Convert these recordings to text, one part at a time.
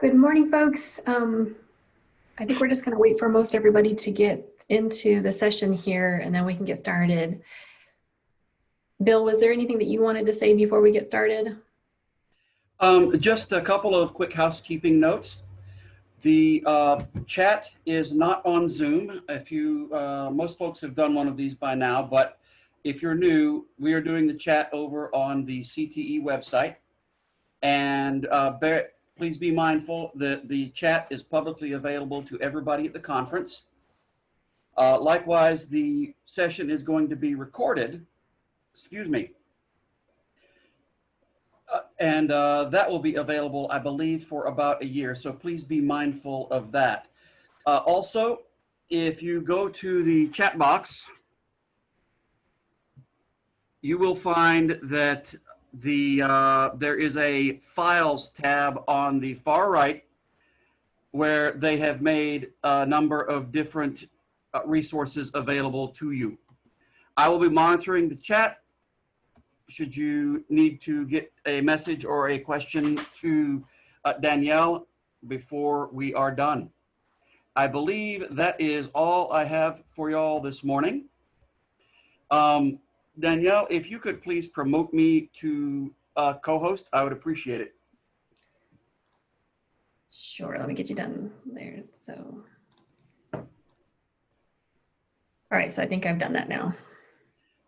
Good morning, folks. I think we're just going to wait for most everybody to get into the session here, and then we can get started. Bill, was there anything that you wanted to say before we get started? Just a couple of quick housekeeping notes. The chat is not on Zoom. If you, most folks have done one of these by now, but if you're new, we are doing the chat over on the CTE website. And please be mindful that the chat is publicly available to everybody at the conference. Likewise, the session is going to be recorded, and that will be available, I believe, for about a year. So please be mindful of that. Also, if you go to the chat box, you will find that there is a Files tab on the far right where they have made a number of different resources available to you. I will be monitoring the chat. Should you need to get a message or a question to Danielle before we are done. I believe that is all I have for y'all this morning. Danielle, if you could please promote me to co-host, I would appreciate it. Sure, let me get you done there. So, all right, so I think I've done that now.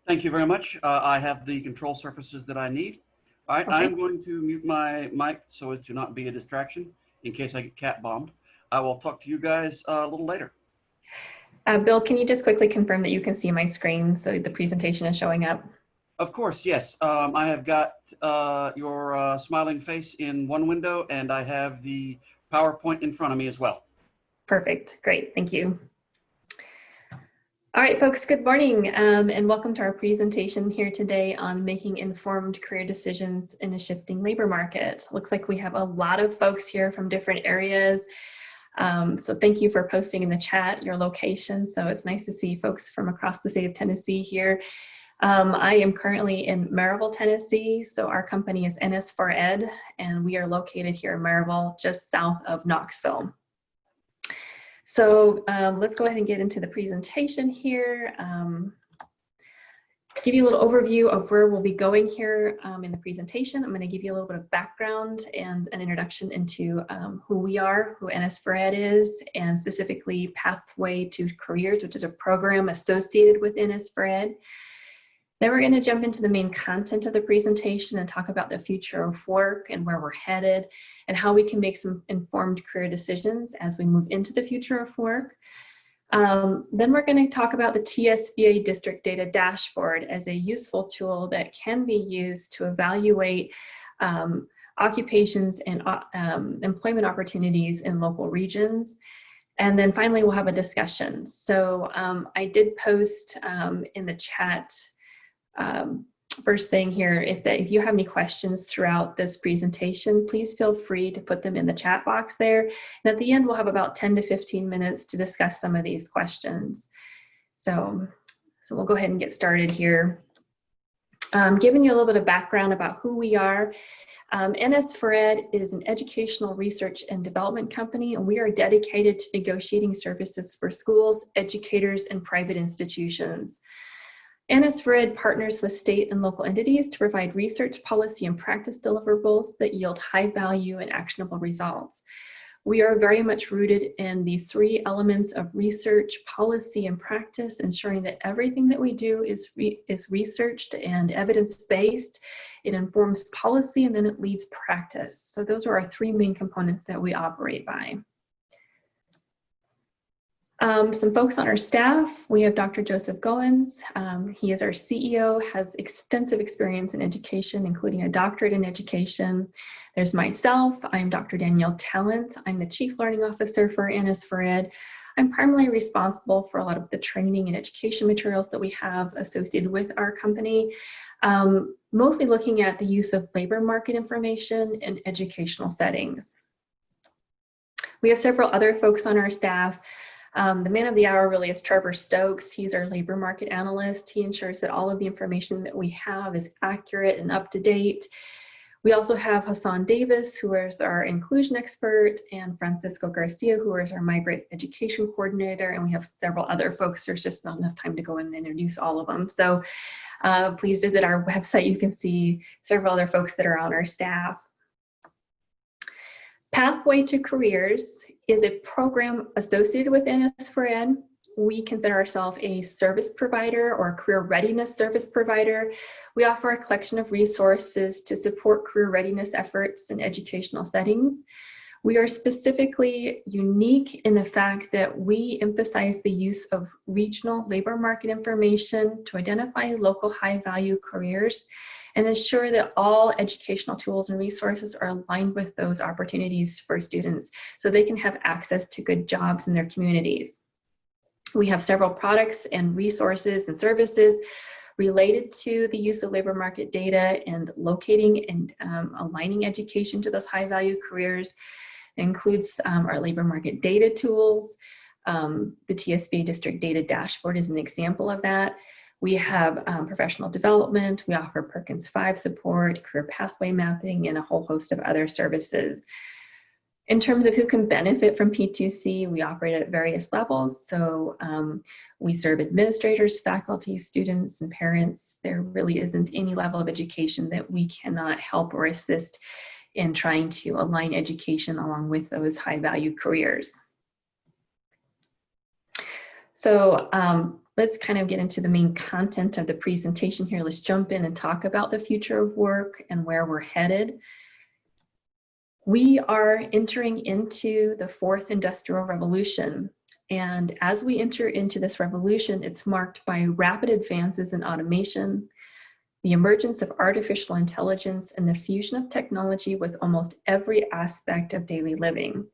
Thank you very much. I have the control surfaces that I need. All right, okay. I'm going to mute my mic so as to not be a distraction in case I get cat bombed. I will talk to you guys a little later. Bill, can you just quickly confirm that you can see my screen so the presentation is showing up? Of course, yes. I have got your smiling face in one window, and I have the PowerPoint in front of me as well. Perfect, great, thank you. All right, folks, good morning, and welcome to our presentation here today on making informed career decisions in a shifting labor market. Looks like we have a lot of folks here from different areas. So thank you for posting in the chat your location. So it's nice to see folks from across the state of Tennessee here. I am currently in Maryville, Tennessee. So our company is NS4Ed, and we are located here in Maryville, just south of Knoxville. So let's go ahead and get into the presentation here. Give you a little overview of where we'll be going here in the presentation. I'm going to give you a little bit of background and an introduction into who we are, who NS4Ed is, and specifically Pathway to Careers, which is a program associated with NS4Ed. Then we're going to jump into the main content of the presentation and talk about the future of work and where we're headed and how we can make some informed career decisions as we move into the future of work. Then we're going to talk about the TSBA District Data Dashboard as a useful tool that can be used to evaluate occupations and employment opportunities in local regions. And then finally, we'll have a discussion. So I did post in the chat first thing here, if you have any questions throughout this presentation, please feel free to put them in the chat box there. And at the end, we'll have about 10 to 15 minutes to discuss some of these questions. So we'll go ahead and get started here. Giving you a little bit of background about who we are. NS4Ed is an educational research and development company, and we are dedicated to negotiating services for schools, educators, and private institutions. NS4Ed partners with state and local entities to provide research, policy, and practice deliverables that yield high value and actionable results. We are very much rooted in these three elements of research, policy, and practice, ensuring that everything that we do is researched and evidence-based. It informs policy, and then it leads practice. So those are our three main components that we operate by. Some folks on our staff, we have Dr. Joseph Goins. He is our CEO, has extensive experience in education, including a doctorate in education. There's myself, I'm Dr. Danielle Talent. I'm the Chief Learning Officer for NS4Ed. I'm primarily responsible for a lot of the training and education materials that we have associated with our company, mostly looking at the use of labor market information in educational settings. We have several other folks on our staff. The man of the hour really is Trevor Stokes. He's our labor market analyst. He ensures that all of the information that we have is accurate and up to date. We also have Hassan Davis, who is our inclusion expert, and Francisco Garcia, who is our migrant education coordinator, and we have several other folks. There's just not enough time to go in and introduce all of them. So please visit our website. You can see several other folks that are on our staff. Pathway to Careers is a program associated with NS4N. We consider ourselves a service provider or a career readiness service provider. We offer a collection of resources to support career readiness efforts in educational settings. We are specifically unique in the fact that we emphasize the use of regional labor market information to identify local high-value careers and ensure that all educational tools and resources are aligned with those opportunities for students so they can have access to good jobs in their communities. We have several products and resources and services related to the use of labor market data and locating and aligning education to those high-value careers. It includes our labor market data tools. The TSBA District Data Dashboard is an example of that. We have professional development. We offer Perkins 5 support, career pathway mapping, and a whole host of other services. In terms of who can benefit from P2C, we operate at various levels. So we serve administrators, faculty, students, and parents. There really isn't any level of education that we cannot help or assist in trying to align education along with those high-value careers. So let's kind of get into the main content of the presentation here. Let's jump in and talk about the future of work and where we're headed. We are entering into the fourth industrial revolution. And as we enter into this revolution, it's marked by rapid advances in automation, the emergence of artificial intelligence, and the fusion of technology with almost every aspect of daily living.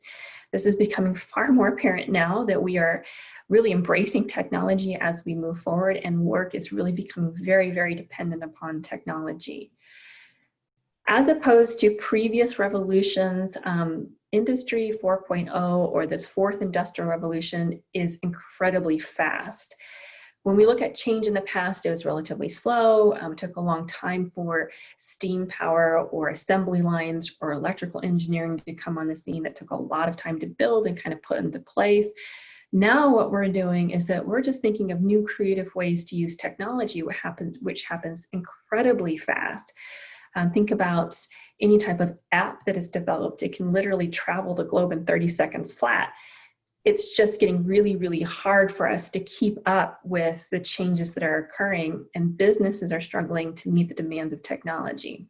This is becoming far more apparent now that we are really embracing technology as we move forward, and work is really becoming very, very dependent upon technology. As opposed to previous revolutions, Industry 4.0 or this fourth industrial revolution is incredibly fast. When we look at change in the past, it was relatively slow. It took a long time for steam power or assembly lines or electrical engineering to come on the scene. That took a lot of time to build and kind of put into place. Now what we're doing is that we're just thinking of new creative ways to use technology, which happens incredibly fast. Think about any type of app that is developed. It can literally travel the globe in 30 seconds flat. It's just getting really, really hard for us to keep up with the changes that are occurring, and businesses are struggling to meet the demands of technology.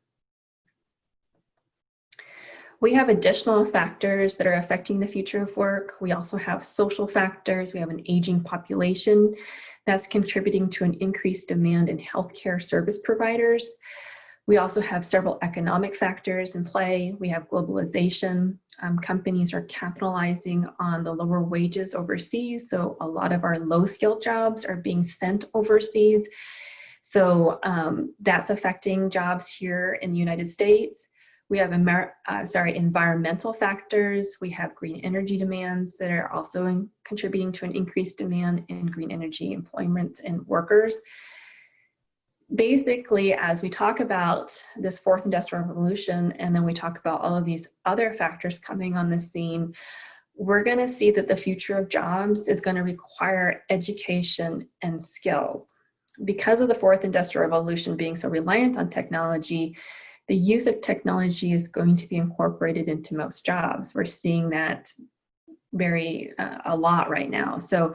We have additional factors that are affecting the future of work. We also have social factors. We have an aging population that's contributing to an increased demand in healthcare service providers. We also have several economic factors in play. We have globalization. Companies are capitalizing on the lower wages overseas. So a lot of our low-skilled jobs are being sent overseas. So that's affecting jobs here in the United States. We have environmental factors. We have green energy demands that are also contributing to an increased demand in green energy employment and workers. Basically, as we talk about this fourth industrial revolution, and then we talk about all of these other factors coming on the scene, we're going to see that the future of jobs is going to require education and skills. Because of the fourth industrial revolution being so reliant on technology, the use of technology is going to be incorporated into most jobs. We're seeing that a lot right now. So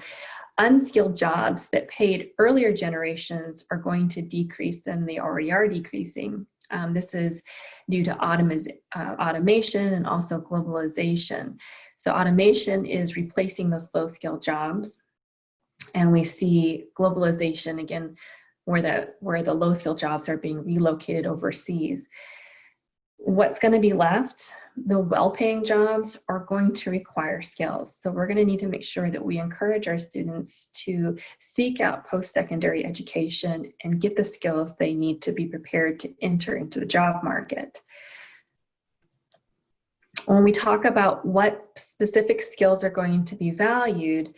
unskilled jobs that paid earlier generations are going to decrease, and they already are decreasing. This is due to automation and also globalization. So automation is replacing those low-skilled jobs, and we see globalization again, where the low-skilled jobs are being relocated overseas. What's going to be left? The well-paying jobs are going to require skills. So we're going to need to make sure that we encourage our students to seek out post-secondary education and get the skills they need to be prepared to enter into the job market. When we talk about what specific skills are going to be valued,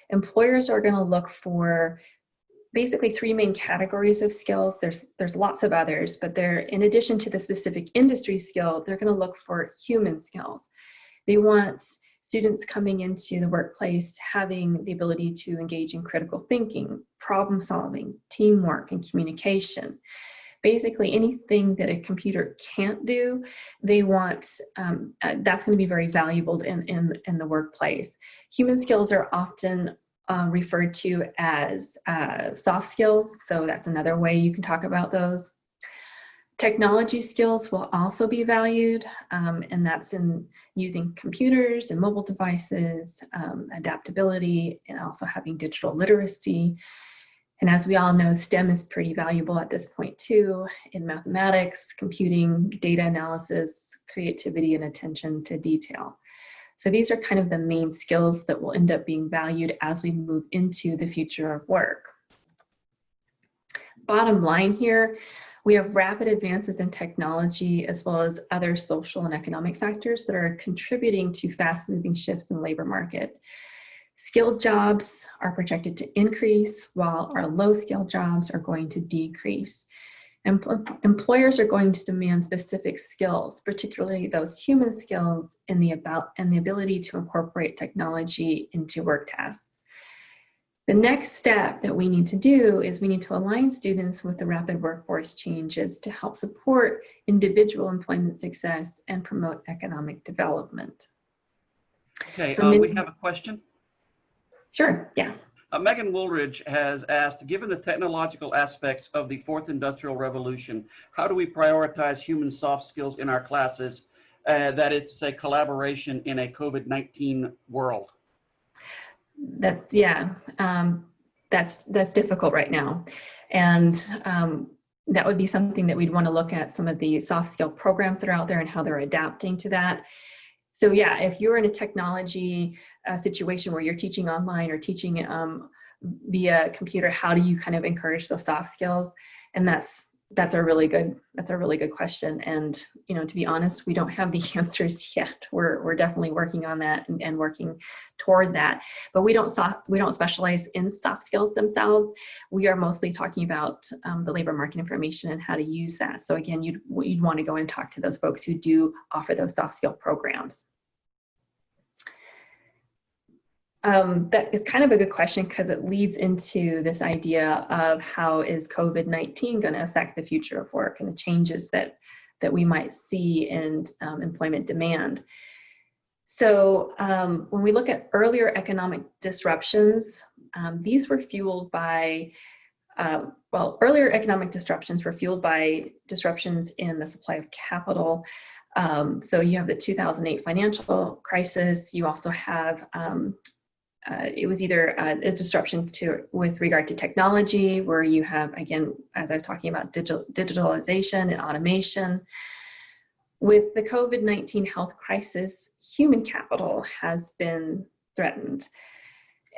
employers are going to look for basically three main categories of skills. There's lots of others, but they're, in addition to the specific industry skill, they're going to look for human skills. They want students coming into the workplace having the ability to engage in critical thinking, problem solving, teamwork, and communication. Basically anything that a computer can't do, they want, that's going to be very valuable in the workplace. Human skills are often referred to as soft skills, so that's another way you can talk about those. Technology skills will also be valued, and that's in using computers and mobile devices, adaptability, and also having digital literacy. And as we all know, STEM is pretty valuable at this point too, in mathematics, computing, data analysis, creativity, and attention to detail. So these are kind of the main skills that will end up being valued as we move into the future of work. Bottom line here, we have rapid advances in technology as well as other social and economic factors that are contributing to fast-moving shifts in the labor market. Skilled jobs are projected to increase, while our low-skilled jobs are going to decrease. Employers are going to demand specific skills, particularly those human skills and the ability to incorporate technology into work tasks. The next step that we need to do is we need to align students with the rapid workforce changes to help support individual employment success and promote economic development. Okay, So we have a question. Sure, yeah. Megan Woolridge has asked, given the technological aspects of the fourth industrial revolution, how do we prioritize human soft skills in our classes? That is to say, collaboration in a COVID-19 world. That's difficult right now, and that would be something that we'd want to look at some of the soft skill programs that are out there and how they're adapting to that. So yeah, if you're in a technology situation where you're teaching online or teaching via computer, how do you kind of encourage those soft skills? And that's a really good question. And to be honest, we don't have the answers yet. We're definitely working on that and working toward that. But we don't specialize in soft skills themselves. We are mostly talking about the labor market information and how to use that. So again, you'd want to go and talk to those folks who do offer those soft skill programs. That is kind of a good question because it leads into this idea of how is COVID-19 going to affect the future of work and the changes that we might see in employment demand. So when we look at earlier economic disruptions, these were fueled by, earlier economic disruptions were fueled by disruptions in the supply of capital. So you have the 2008 financial crisis. You also have it was either a disruption with regard to technology, where you have, again, as I was talking about, digitalization and automation. With the COVID-19 health crisis, human capital has been threatened.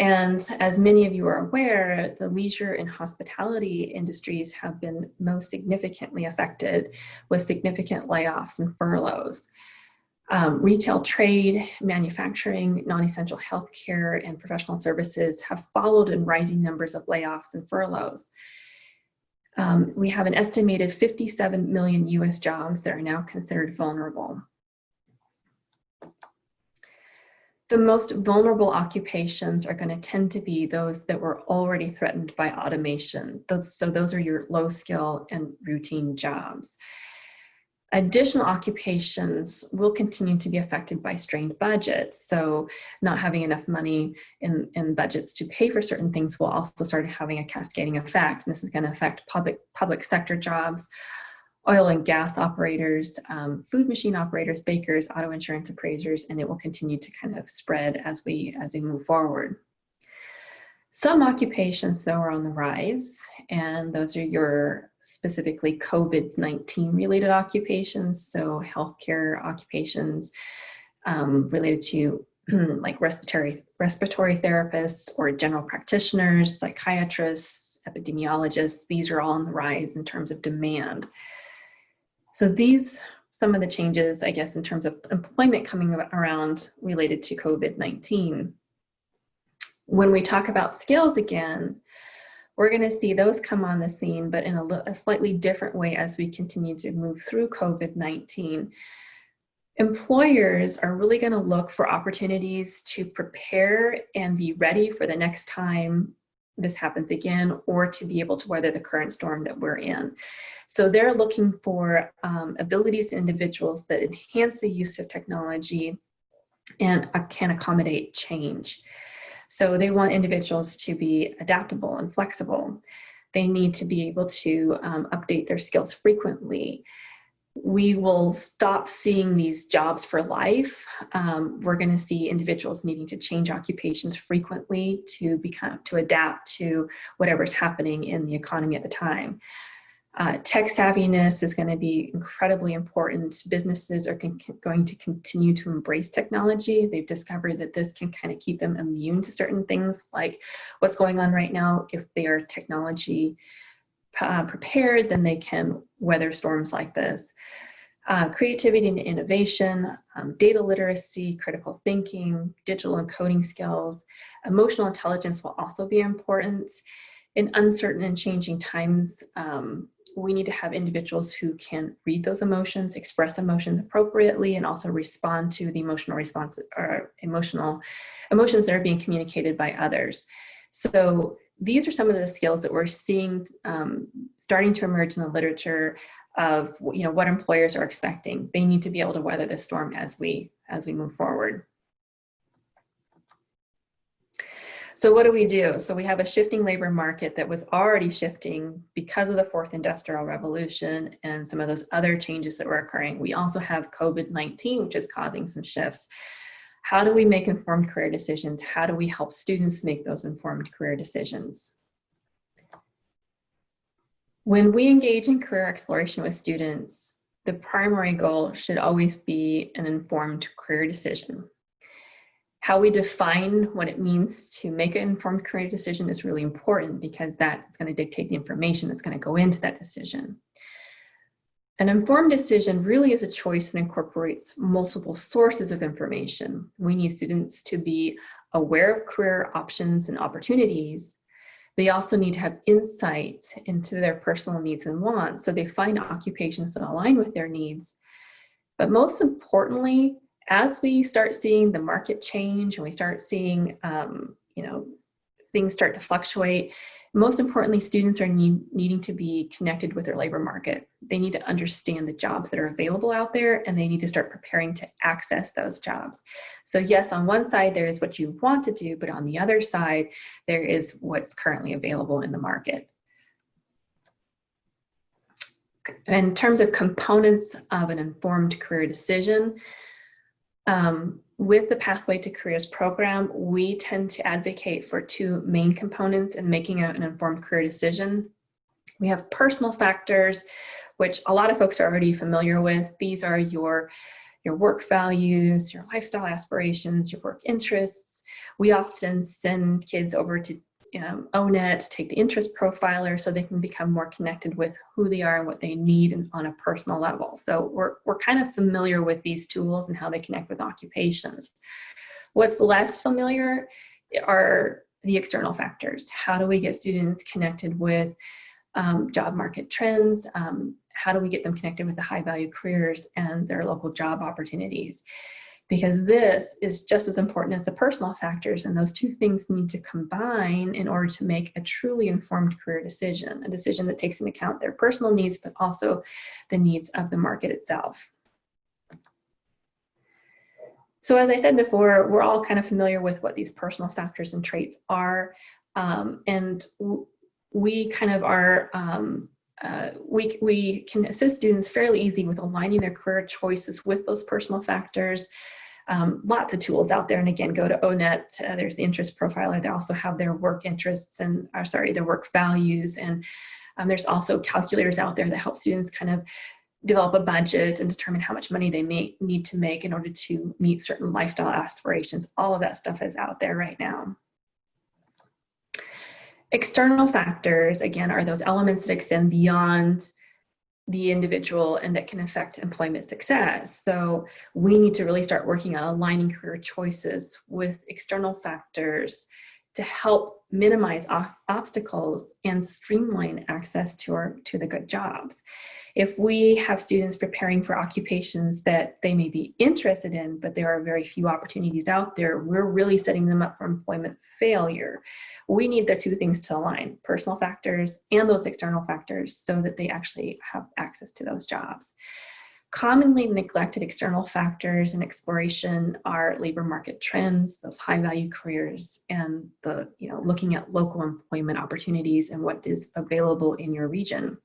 And as many of you are aware, the leisure and hospitality industries have been most significantly affected with significant layoffs and furloughs. Retail trade, manufacturing, non-essential healthcare, and professional services have followed in rising numbers of layoffs and furloughs. We have an estimated 57 million US jobs that are now considered vulnerable. The most vulnerable occupations are going to tend to be those that were already threatened by automation. So those are your low skill and routine jobs. Additional occupations will continue to be affected by strained budgets. So not having enough money in budgets to pay for certain things will also start having a cascading effect. And this is going to affect public sector jobs, oil and gas operators, food machine operators, bakers, auto insurance appraisers, and it will continue to kind of spread as we move forward. Some occupations, though, are on the rise, and those are your specifically COVID-19 related occupations, so healthcare occupations related to like respiratory therapists or general practitioners, psychiatrists, epidemiologists. These are all on the rise in terms of demand. So some of the changes, I guess, in terms of employment coming around related to COVID-19. When we talk about skills again, We're going to see those come on the scene, but in a slightly different way as we continue to move through COVID-19. Employers are really going to look for opportunities to prepare and be ready for the next time this happens again, or to be able to weather the current storm that we're in. So they're looking for abilities in individuals that enhance the use of technology and can accommodate change. So they want individuals to be adaptable and flexible. They need to be able to update their skills frequently. We will stop seeing these jobs for life. We're going to see individuals needing to change occupations frequently to adapt to whatever's happening in the economy at the time. Tech savviness is going to be incredibly important. Businesses are going to continue to embrace technology. They've discovered that this can kind of keep them immune to certain things like what's going on right now. If they are technology prepared, then they can weather storms like this. Creativity and innovation, data literacy, critical thinking, digital and coding skills, emotional intelligence will also be important. In uncertain and changing times, we need to have individuals who can read those emotions, express emotions appropriately, and also respond to the emotions that are being communicated by others. So these are some of the skills that we're seeing starting to emerge in the literature of what employers are expecting. They need to be able to weather this storm as we move forward. So what do we do? So we have a shifting labor market that was already shifting because of the fourth industrial revolution and some of those other changes that were occurring. We also have COVID-19, which is causing some shifts. How do we make informed career decisions? How do we help students make those informed career decisions? When we engage in career exploration with students, the primary goal should always be an informed career decision. How we define what it means to make an informed career decision is really important because that's going to dictate the information that's going to go into that decision. An informed decision really is a choice that incorporates multiple sources of information. We need students to be aware of career options and opportunities. They also need to have insight into their personal needs and wants, so they find occupations that align with their needs. But most importantly, as we start seeing the market change and we start seeing things start to fluctuate, most importantly, students are needing to be connected with their labor market. They need to understand the jobs that are available out there, and they need to start preparing to access those jobs. So yes, on one side, there is what you want to do, but on the other side, there is what's currently available in the market. In terms of components of an informed career decision, with the Pathway to Careers program, we tend to advocate for two main components in making an informed career decision. We have personal factors, which a lot of folks are already familiar with. These are your work values, your lifestyle aspirations, your work interests. We often send kids over to ONET, take the interest profiler so they can become more connected with who they are and what they need on a personal level. So we're kind of familiar with these tools and how they connect with occupations. What's less familiar are the external factors. How do we get students connected with job market trends? How do we get them connected with the high value careers and their local job opportunities? Because this is just as important as the personal factors, and those two things need to combine in order to make a truly informed career decision, a decision that takes into account their personal needs, but also the needs of the market itself. So as I said before, we're all kind of familiar with what these personal factors and traits are, and we kind of are we can assist students fairly easy with aligning their career choices with those personal factors. Lots of tools out there, and again, go to ONET. There's the interest profiler. They also have their work interests and, their work values, and there's also calculators out there that help students kind of develop a budget and determine how much money they need to make in order to meet certain lifestyle aspirations. All of that stuff is out there right now. External factors, again, are those elements that extend beyond the individual and that can affect employment success. So we need to really start working on aligning career choices with external factors to help minimize obstacles and streamline access to the good jobs. If we have students preparing for occupations that they may be interested in, but there are very few opportunities out there, we're really setting them up for employment failure. We need the two things to align, personal factors and those external factors, so that they actually have access to those jobs. Commonly neglected external factors in exploration are labor market trends, those high value careers, and looking at local employment opportunities and what is available in your region.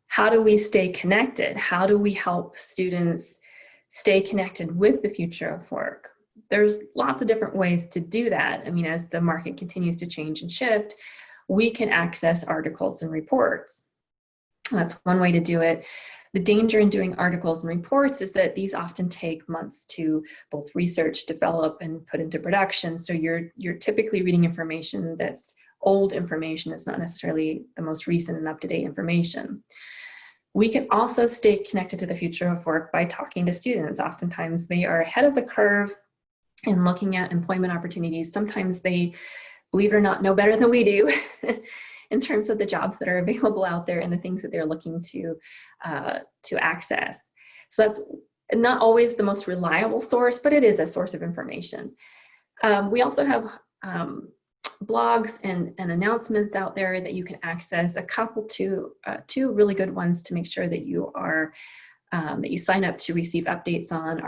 How do we stay connected? How do we help students stay connected with the future of work? There's lots of different ways to do that. I mean, as the market continues to change and shift, we can access articles and reports. That's one way to do it. The danger in doing articles and reports is that these often take months to both research, develop, and put into production. So you're typically reading information that's old information. It's not necessarily the most recent and up-to-date information. We can also stay connected to the future of work by talking to students. Oftentimes they are ahead of the curve in looking at employment opportunities. Sometimes they, believe it or not, know better than we do in terms of the jobs that are available out there and the things that they're looking to access. So that's not always the most reliable source, but it is a source of information. We also have blogs and announcements out there that you can access. A couple, two really good ones to make sure that you are that you sign up to receive updates on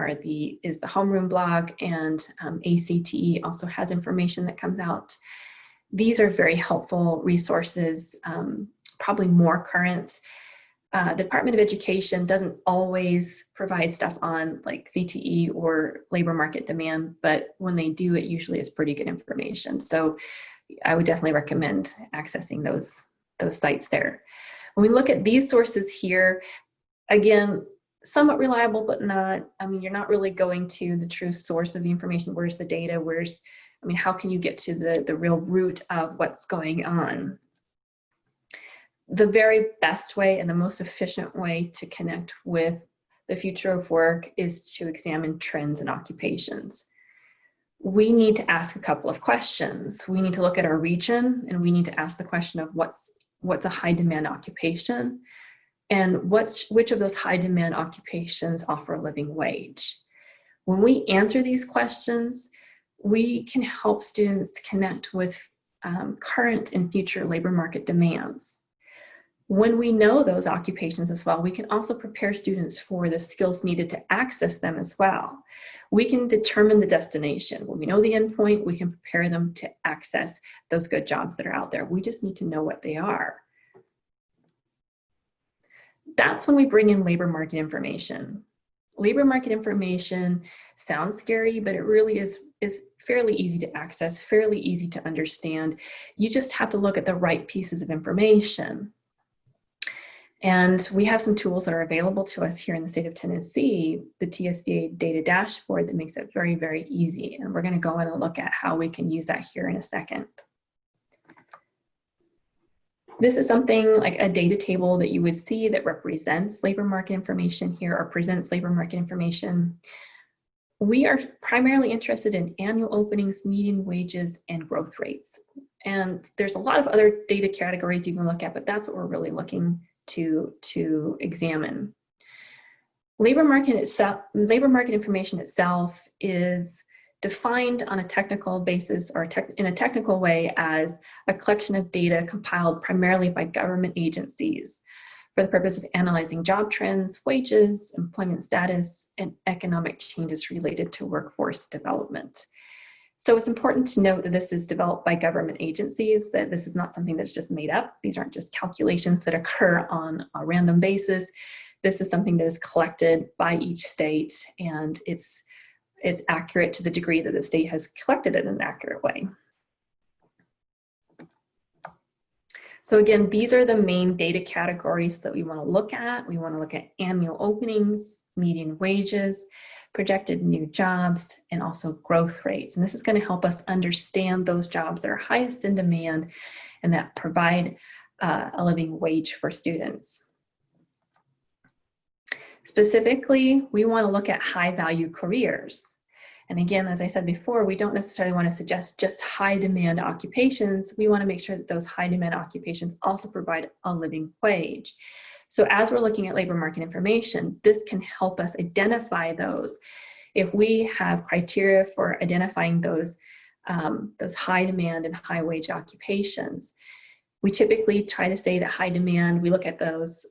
is the homeroom blog, and ACTE also has information that comes out. These are very helpful resources, probably more current. The Department of Education doesn't always provide stuff on like CTE or labor market demand, but when they do, it usually is pretty good information. So I would definitely recommend accessing those sites there. When we look at these sources here, again, somewhat reliable, but not, I mean, you're not really going to the true source of the information. Where's the data? How can you get to the real root of what's going on? The very best way and the most efficient way to connect with the future of work is to examine trends in occupations. We need to ask a couple of questions. We need to look at our region, and we need to ask the question of what's a high demand occupation, and which of those high demand occupations offer a living wage. When we answer these questions, we can help students connect with current and future labor market demands. When we know those occupations as well, we can also prepare students for the skills needed to access them as well. We can determine the destination. When we know the endpoint, we can prepare them to access those good jobs that are out there. We just need to know what they are. That's when we bring in labor market information. Labor market information sounds scary, but it really is fairly easy to access, fairly easy to understand. You just have to look at the right pieces of information. And we have some tools that are available to us here in the state of Tennessee, the TSBA data dashboard, that makes it very, very easy. And we're going to go in and look at how we can use that here in a second. This is something like a data table that you would see that represents labor market information here, or presents labor market information. We are primarily interested in annual openings, median wages, and growth rates. And there's a lot of other data categories you can look at, but that's what we're really looking to examine. Labor market information itself is defined on a technical basis, or in a technical way, as a collection of data compiled primarily by government agencies for the purpose of analyzing job trends, wages, employment status, and economic changes related to workforce development. So it's important to note that this is developed by government agencies, that this is not something that's just made up. These aren't just calculations that occur on a random basis. This is something that is collected by each state, and it's accurate to the degree that the state has collected it in an accurate way. So again, these are the main data categories that we want to look at. We want to look at annual openings, median wages, projected new jobs, and also growth rates. And this is going to help us understand those jobs that are highest in demand and that provide a living wage for students. Specifically, we want to look at high value careers. And again, as I said before, we don't necessarily want to suggest just high demand occupations. We want to make sure that those high demand occupations also provide a living wage. So as we're looking at labor market information, this can help us identify those. If we have criteria for identifying those high demand and high wage occupations, we typically try to say that high demand, we look at those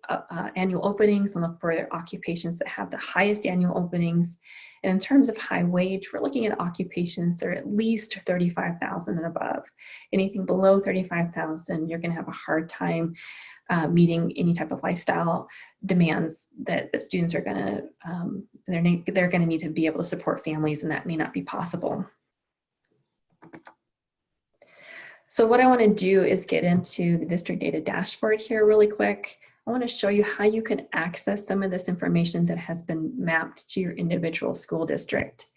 annual openings and look for occupations that have the highest annual openings. And in terms of high wage, we're looking at occupations that are at least 35,000 and above. Anything below 35,000, you're going to have a hard time meeting any type of lifestyle demands that students are going to, they're going to need to be able to support families, and that may not be possible. So what I want to do is get into the district data dashboard here really quick. I want to show you how you can access some of this information that has been mapped to your individual school district.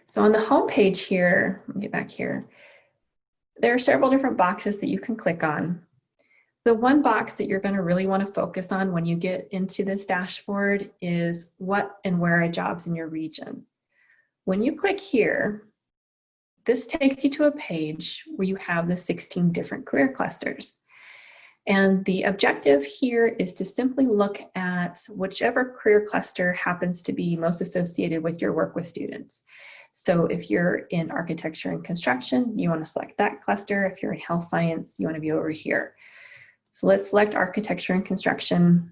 So on the home page here, let me get back here, there are several different boxes that you can click on. The one box that you're going to really want to focus on when you get into this dashboard is what and where are jobs in your region. When you click here, this takes you to a page where you have the 16 different career clusters. And the objective here is to simply look at whichever career cluster happens to be most associated with your work with students. So if you're in architecture and construction, you want to select that cluster. If you're in health science, you want to be over here. So let's select architecture and construction.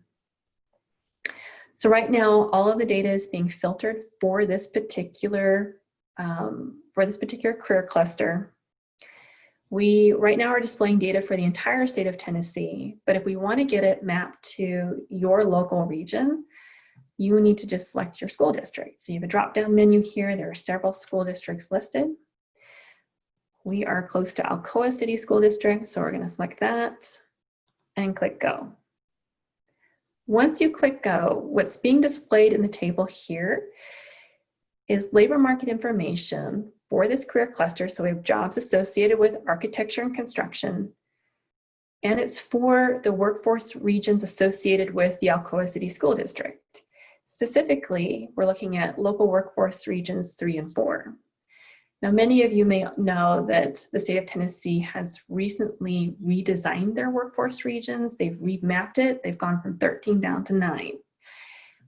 So right now, all of the data is being filtered for this particular career cluster. We right now are displaying data for the entire state of Tennessee, but if we want to get it mapped to your local region, you need to just select your school district. So you have a drop-down menu here. There are several school districts listed. We are close to Alcoa City School District, so we're going to select that and click go. Once you click go, what's being displayed in the table here is labor market information for this career cluster. So we have jobs associated with architecture and construction, and it's for the workforce regions associated with the Alcoa City School District. Specifically, we're looking at local workforce regions 3 and 4. Now, many of you may know that the state of Tennessee has recently redesigned their workforce regions. They've remapped it. They've gone from 13 down to 9.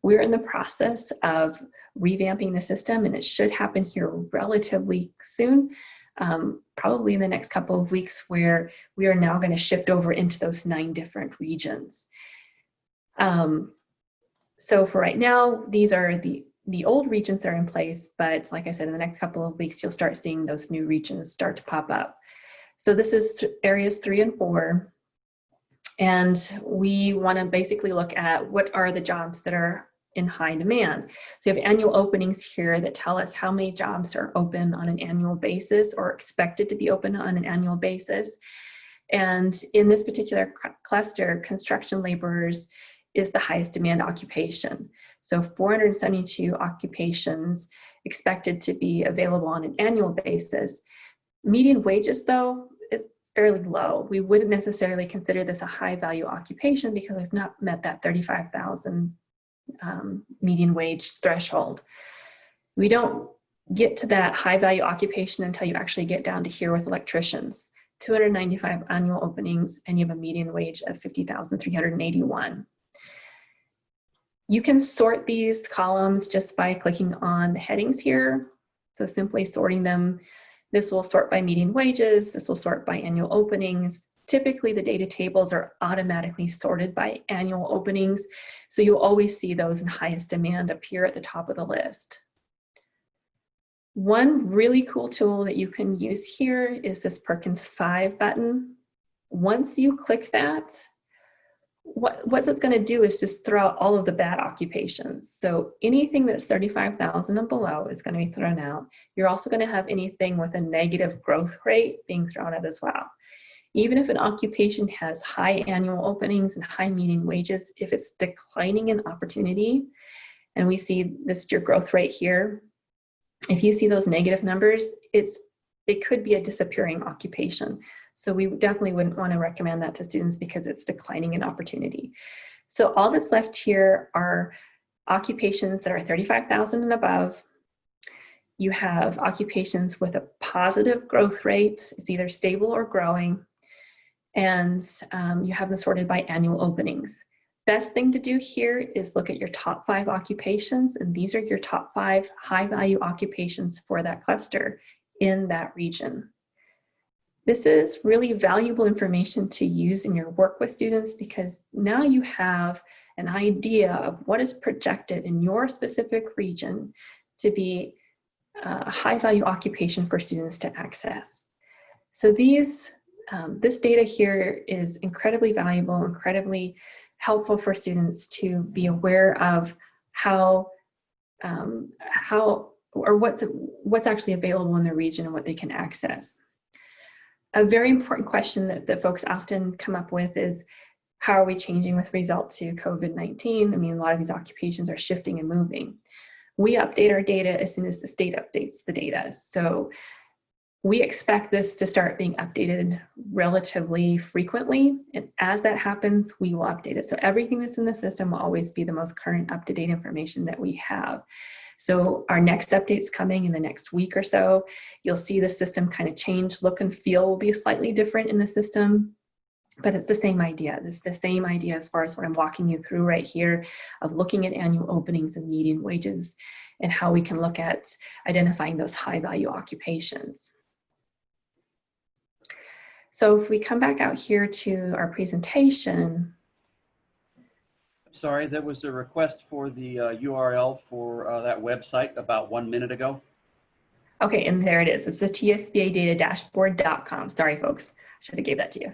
We're in the process of revamping the system, and it should happen here relatively soon, probably in the next couple of weeks, where we are now going to shift over into those 9 different regions. So for right now, these are the old regions that are in place, but like I said, in the next couple of weeks, you'll start seeing those new regions start to pop up. So this is areas 3 and 4. And we want to basically look at what are the jobs that are in high demand. So you have annual openings here that tell us how many jobs are open on an annual basis or expected to be open on an annual basis. And in this particular cluster, construction laborers is the highest demand occupation. So 472 occupations expected to be available on an annual basis. Median wages, though, is fairly low. We wouldn't necessarily consider this a high value occupation because I've not met that 35,000 median wage threshold. We don't get to that high value occupation until you actually get down to here with electricians. 295 annual openings, and you have a median wage of 50,381. You can sort these columns just by clicking on the headings here. So simply sorting them. This will sort by median wages. This will sort by annual openings. Typically, the data tables are automatically sorted by annual openings. So you'll always see those in highest demand appear at the top of the list. One really cool tool that you can use here is this Perkins 5 button. Once you click that, what it's going to do is just throw out all of the bad occupations. So anything that's 35,000 and below is going to be thrown out. You're also going to have anything with a negative growth rate being thrown out as well. Even if an occupation has high annual openings and high median wages, if it's declining in opportunity, and we see this your growth rate here, if you see those negative numbers, it could be a disappearing occupation. So we definitely wouldn't want to recommend that to students because it's declining in opportunity. So all that's left here are occupations that are 35,000 and above. You have occupations with a positive growth rate. It's either stable or growing. And you have them sorted by annual openings. Best thing to do here is look at your top 5 occupations, and these are your top 5 high-value occupations for that cluster in that region. This is really valuable information to use in your work with students because now you have an idea of what is projected in your specific region to be a high-value occupation for students to access. So this data here is incredibly valuable, incredibly helpful for students to be aware of what's actually available in the region and what they can access. A very important question that folks often come up with is, how are we changing with result to COVID-19? I mean, a lot of these occupations are shifting and moving. We update our data as soon as the state updates the data. So we expect this to start being updated relatively frequently. And as that happens, we will update it. So everything that's in the system will always be the most current up-to-date information that we have. So our next update's coming in the next week or so. You'll see the system kind of change. Look and feel will be slightly different in the system, but it's the same idea. It's the same idea as far as what I'm walking you through right here of looking at annual openings and median wages and how we can look at identifying those high-value occupations. So if we come back out here to our presentation. Sorry, there was a request for the URL for that website about 1 minute ago. Okay, and there it is. It's the tsba-data-dashboard.com. Sorry, folks. I should have gave that to you.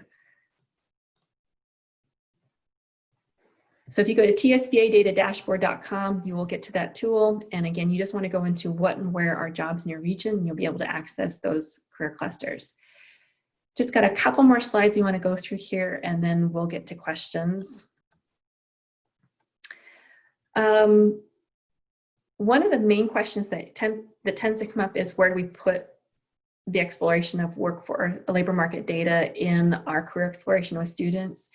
So if you go to tsba-data-dashboard.com, you will get to that tool. And again, you just want to go into what and where are jobs in your region, and you'll be able to access those career clusters. Just got a couple more slides we want to go through here, and then we'll get to questions. One of the main questions that tends to come up is, where do we put the exploration of work for labor market data in our career exploration with students?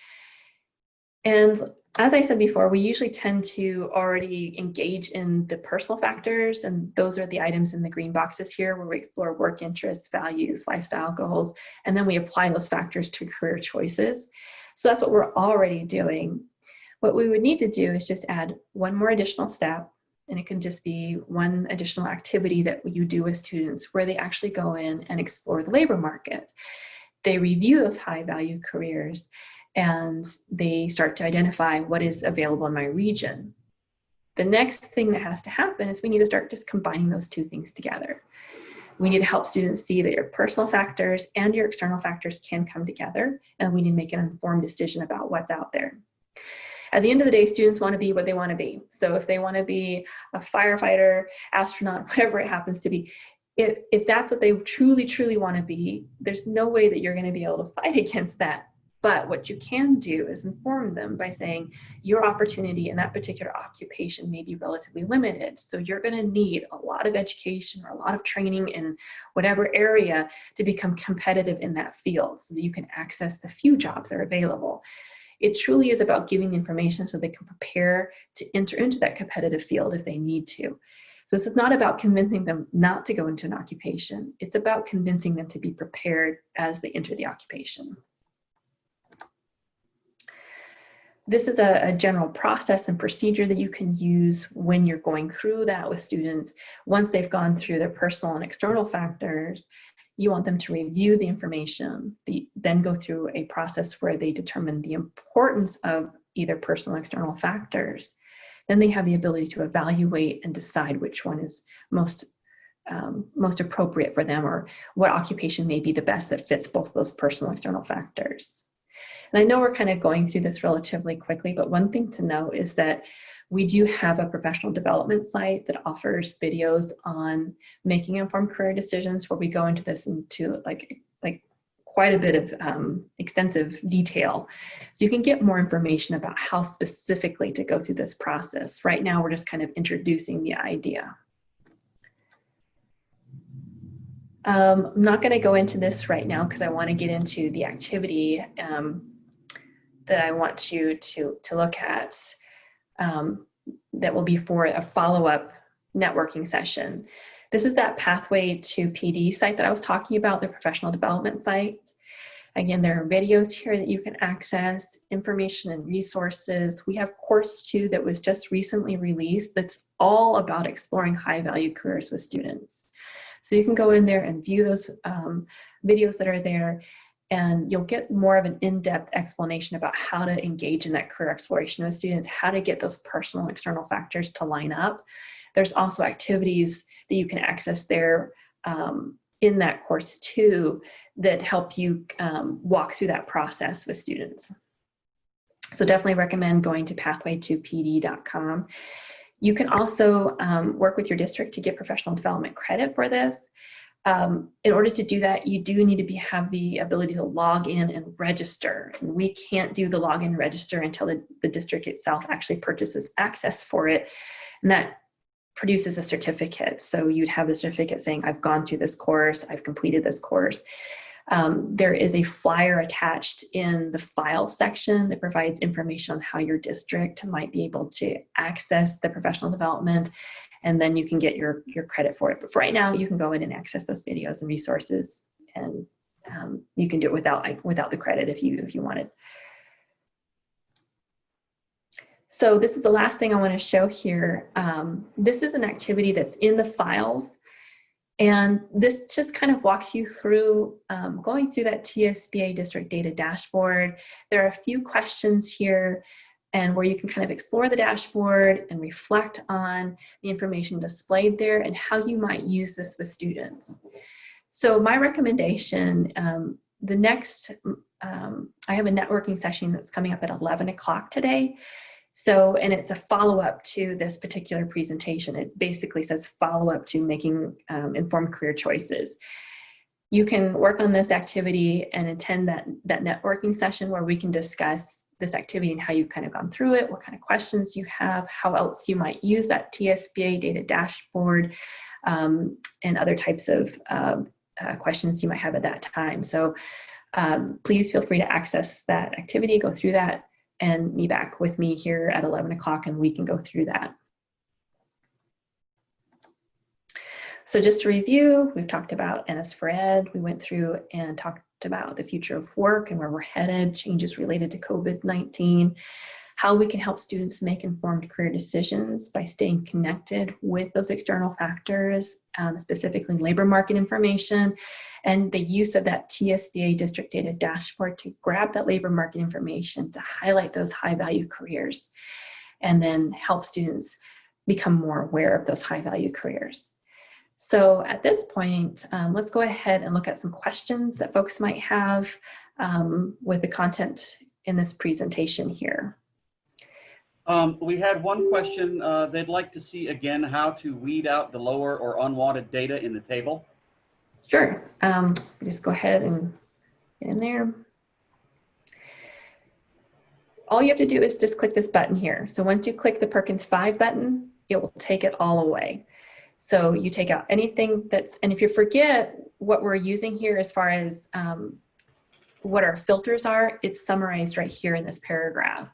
And as I said before, we usually tend to already engage in the personal factors, and those are the items in the green boxes here, where we explore work interests, values, lifestyle goals, and then we apply those factors to career choices. So that's what we're already doing. What we would need to do is just add one more additional step, and it can just be one additional activity that you do with students where they actually go in and explore the labor market. They review those high-value careers, and they start to identify what is available in my region. The next thing that has to happen is we need to start just combining those two things together. We need to help students see that your personal factors and your external factors can come together, and we need to make an informed decision about what's out there. At the end of the day, students want to be what they want to be. So if they want to be a firefighter, astronaut, whatever it happens to be, if that's what they truly, truly want to be, there's no way that you're going to be able to fight against that. But what you can do is inform them by saying your opportunity in that particular occupation may be relatively limited. So you're going to need a lot of education or a lot of training in whatever area to become competitive in that field so that you can access the few jobs that are available. It truly is about giving information so they can prepare to enter into that competitive field if they need to. So this is not about convincing them not to go into an occupation. It's about convincing them to be prepared as they enter the occupation. This is a general process and procedure that you can use when you're going through that with students. Once they've gone through their personal and external factors, you want them to review the information, then go through a process where they determine the importance of either personal or external factors. Then they have the ability to evaluate and decide which one is most appropriate for them, or what occupation may be the best that fits both those personal and external factors. And I know we're kind of going through this relatively quickly, but one thing to know is that we do have a professional development site that offers videos on making informed career decisions, where we go into this into like quite a bit of extensive detail. So you can get more information about how specifically to go through this process. Right now, we're just kind of introducing the idea. I'm not going to go into this right now because I want to get into the activity that I want you to look at that will be for a follow-up networking session. This is that Pathway to PD site that I was talking about, the professional development site. Again, there are videos here that you can access, information and resources. We have course 2 that was just recently released that's all about exploring high-value careers with students. So you can go in there and view those videos that are there, and you'll get more of an in-depth explanation about how to engage in that career exploration with students, how to get those personal and external factors to line up. There's also activities that you can access there in that course too that help you walk through that process with students. So definitely recommend going to pathway2pd.com. You can also work with your district to get professional development credit for this. In order to do that, you do need to have the ability to log in and register. We can't do the login register until the district itself actually purchases access for it, and that produces a certificate. So you'd have a certificate saying, I've gone through this course, I've completed this course. There is a flyer attached in the file section that provides information on how your district might be able to access the professional development, and then you can get your credit for it. But for right now, you can go in and access those videos and resources, and you can do it without the credit if you wanted. So this is the last thing I want to show here. This is an activity that's in the files, and this just kind of walks you through going through that TSBA district data dashboard. There are a few questions here and where you can kind of explore the dashboard and reflect on the information displayed there and how you might use this with students. So my recommendation, the next, I have a networking session that's coming up at 11 o'clock today. So, and it's a follow-up to this particular presentation. It basically says follow-up to making informed career choices. You can work on this activity and attend that networking session where we can discuss this activity and how you've kind of gone through it, what kind of questions you have, how else you might use that TSBA data dashboard, and other types of questions you might have at that time. So please feel free to access that activity, go through that, and be back with me here at 11 o'clock and we can go through that. So just to review, we've talked about NS for Ed. We went through and talked about the future of work and where we're headed, changes related to COVID-19, how we can help students make informed career decisions by staying connected with those external factors, specifically labor market information, and the use of that TSBA district data dashboard to grab that labor market information to highlight those high value careers and then help students become more aware of those high value careers. So at this point, let's go ahead and look at some questions that folks might have with the content in this presentation here. We had one question. They'd like to see again how to weed out the lower or unwanted data in the table. Sure. Just go ahead and get in there. All you have to do is just click this button here. So once you click the Perkins 5 button, it will take it all away. So you take out anything that's, and if you forget what we're using here as far as what our filters are, it's summarized right here in this paragraph.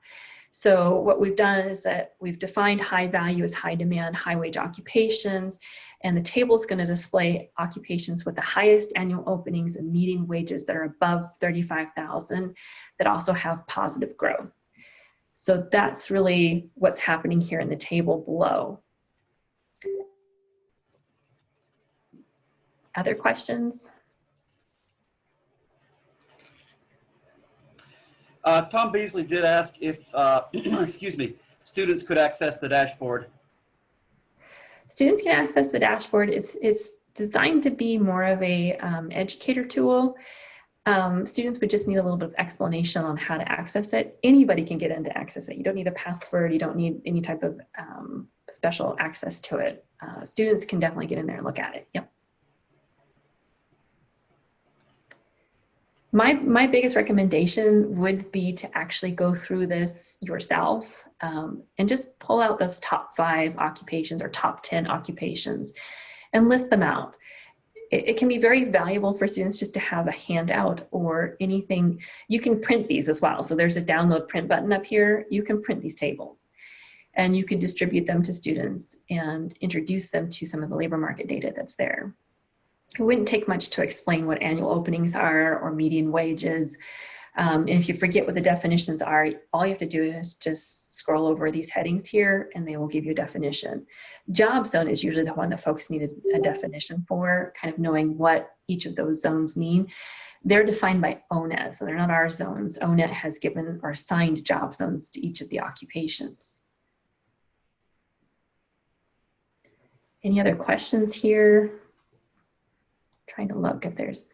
So what we've done is that we've defined high value as high demand, high wage occupations, and the table is going to display occupations with the highest annual openings and median wages that are above 35,000 that also have positive growth. So that's really what's happening here in the table below. Other questions? Tom Beasley did ask if, excuse me, students could access the dashboard. Students can access the dashboard. It's designed to be more of a educator tool. Students would just need a little bit of explanation on how to access it. Anybody can get in to access it. You don't need a password. You don't need any type of special access to it. Students can definitely get in there and look at it. Yep. My biggest recommendation would be to actually go through this yourself and just pull out those top 5 occupations or top 10 occupations and list them out. it can be very valuable for students just to have a handout or anything. You can print these as well. So there's a download print button up here. You can print these tables and you can distribute them to students and introduce them to some of the labor market data that's there. It wouldn't take much to explain what annual openings are or median wages. And if you forget what the definitions are, all you have to do is just scroll over these headings here and they will give you a definition. Job zone is usually the one that folks need a definition for, kind of knowing what each of those zones mean. They're defined by ONET, so they're not our zones. ONET has given or assigned job zones to each of the occupations. Any other questions here? Trying to look if there's.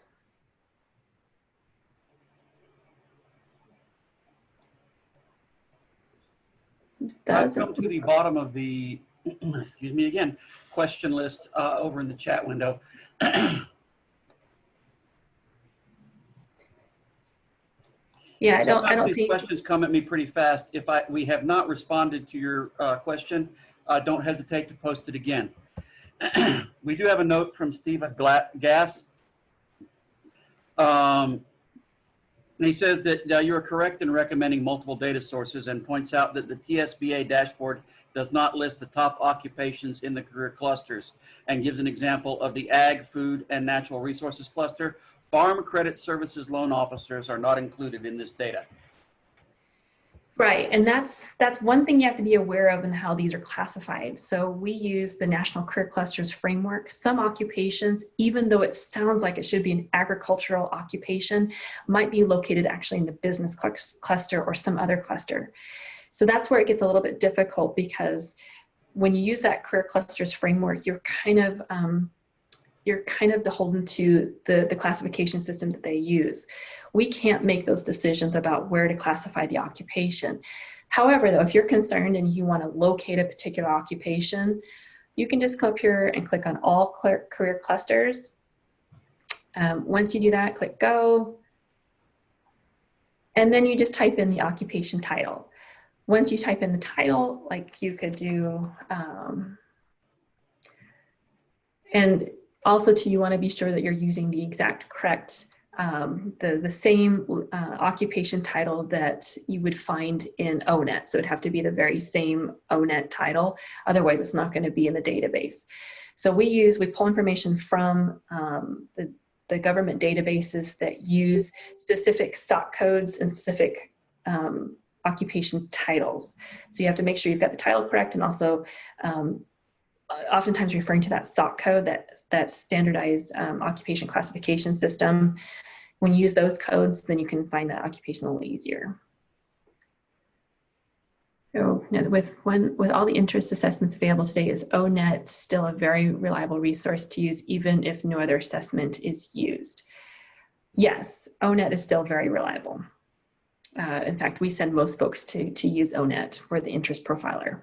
I've come to the bottom of the, excuse me again, question list over in the chat window. Yeah, I don't see. Questions come at me pretty fast. If we have not responded to your question, don't hesitate to post it again. We do have a note from Steve Gass. He says that you are correct in recommending multiple data sources and points out that the TSBA dashboard does not list the top occupations in the career clusters and gives an example of the ag, food, and natural resources cluster. Farm credit services loan officers are not included in this data. Right, and that's one thing you have to be aware of in how these are classified. So we use the National Career Clusters framework. Some occupations, even though it sounds like it should be an agricultural occupation, might be located actually in the business cluster or some other cluster. So that's where it gets a little bit difficult, because when you use that Career Clusters framework, you're kind of beholden to the classification system that they use. We can't make those decisions about where to classify the occupation. However, though, if you're concerned and you want to locate a particular occupation, you can just come up here and click on all career clusters. Once you do that, click go. And then you just type in the occupation title. Once you type in the title, like you could do, and also too, you want to be sure that you're using the exact correct, the same occupation title that you would find in ONET. So it'd have to be the very same ONET title. Otherwise, it's not going to be in the database. So we pull information from the government databases that use specific SOC codes and specific occupation titles. So you have to make sure you've got the title correct, and also oftentimes referring to that SOC code, that standardized occupation classification system. When you use those codes, then you can find that occupation a little easier. So with all the interest assessments available today, is ONET still a very reliable resource to use even if no other assessment is used? Yes, ONET is still very reliable. In fact, we send most folks to use ONET for the interest profiler.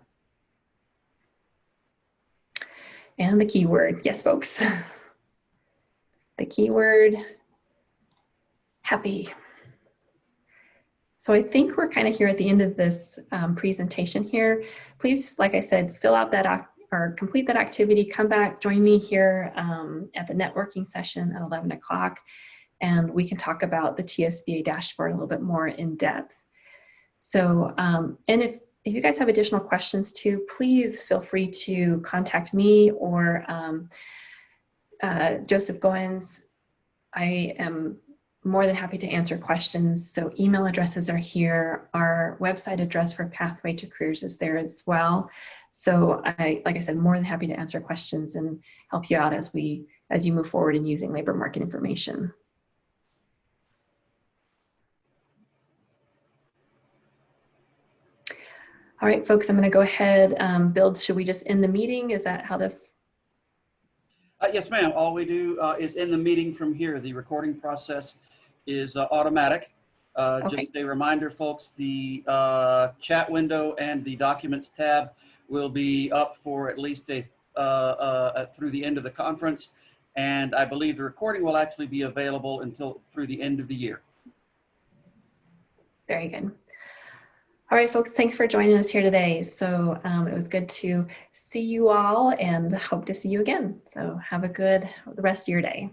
And the keyword, yes, folks. The keyword, happy. So I think we're kind of here at the end of this presentation here. Please, like I said, fill out that or complete that activity. Come back, join me here at the networking session at 11 o'clock, and we can talk about the TSBA dashboard a little bit more in depth. So, and if you guys have additional questions too, please feel free to contact me or Joseph Goins. I am more than happy to answer questions. So email addresses are here. Our website address for Pathway to Careers is there as well. So like I said, more than happy to answer questions and help you out as you move forward in using labor market information. All right, folks, I'm going to go ahead. Bill, should we just end the meeting? Is that how this? Yes, ma'am. All we do is end the meeting from here. The recording process is automatic. Okay. Just a reminder, folks, the chat window and the documents tab will be up for at least through the end of the conference. And I believe the recording will actually be available through the end of the year. Very good. All right, folks, thanks for joining us here today. So it was good to see you all and hope to see you again. So have a good the rest of your day.